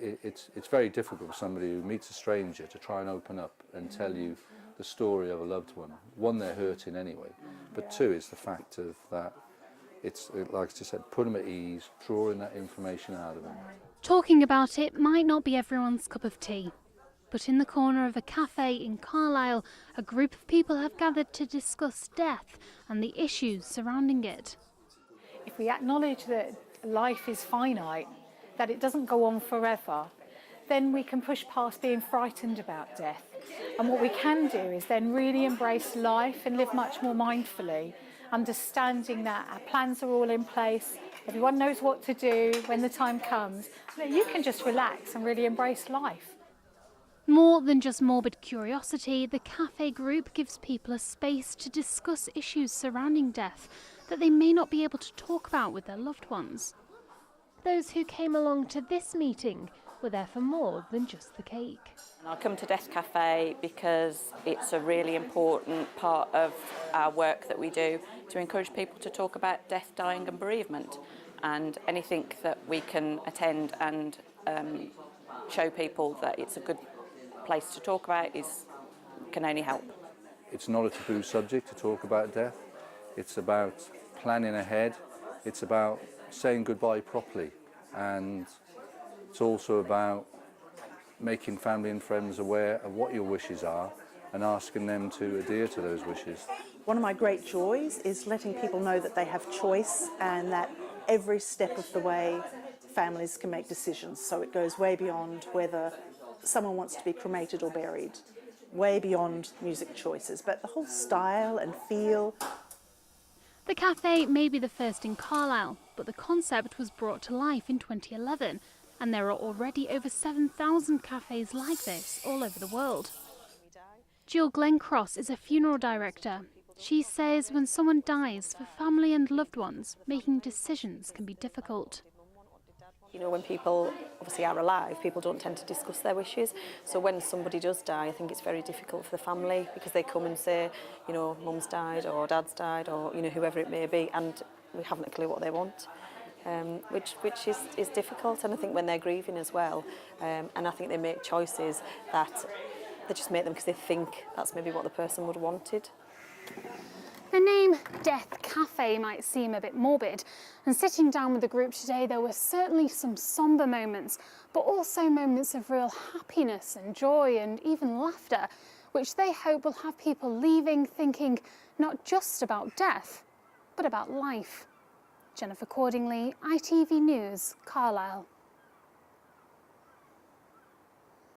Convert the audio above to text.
it's very difficult for somebody who meets a stranger to try and open up and tell you the story of a loved one. One, they're hurting anyway, but two, it's the fact of that it's, like I said, put them at ease, drawing that information out of them. Talking about it might not be everyone's cup of tea, but in the corner of a cafe in Carlisle, a group of people have gathered to discuss death and the issues surrounding it. If we acknowledge that life is finite, that it doesn't go on forever, then we can push past being frightened about death. And what we can do is then really embrace life and live much more mindfully, understanding that our plans are all in place, everyone knows what to do when the time comes. You can just relax and really embrace life. More than just morbid curiosity, the cafe group gives people a space to discuss issues surrounding death that they may not be able to talk about with their loved ones. Those who came along to this meeting were there for more than just the cake. I come to Death Cafe because it's a really important part of our work that we do to encourage people to talk about death, dying and bereavement, and anything that we can attend and show people that it's a good place to talk about can only help. It's not a taboo subject to talk about death. It's about planning ahead. It's about saying goodbye properly, and it's also about making family and friends aware of what your wishes are and asking them to adhere to those wishes. One of my great joys is letting people know that they have choice and that every step of the way families can make decisions. So it goes way beyond whether someone wants to be cremated or buried, way beyond music choices, but the whole style and feel. The cafe may be the first in Carlisle, but the concept was brought to life in 2011, and there are already over 7,000 cafes like this all over the world. Jill Glencross is a funeral director. She says when someone dies, for family and loved ones, making decisions can be difficult. You know, when people obviously are alive, people don't tend to discuss their wishes. So when somebody does die, I think it's very difficult for the family because they come and say, you know, mum's died or dad's died or, you know, whoever it may be, and we haven't a clue what they want, which is difficult. And I think when they're grieving as well, and I think they make choices that they just make them because they think that's maybe what the person would have wanted. The name Death Cafe might seem a bit morbid, and sitting down with the group today there were certainly some sombre moments, but also moments of real happiness and joy and even laughter, which they hope will have people leaving thinking not just about death, but about life. Jennifer Cordingley, ITV News, Carlisle.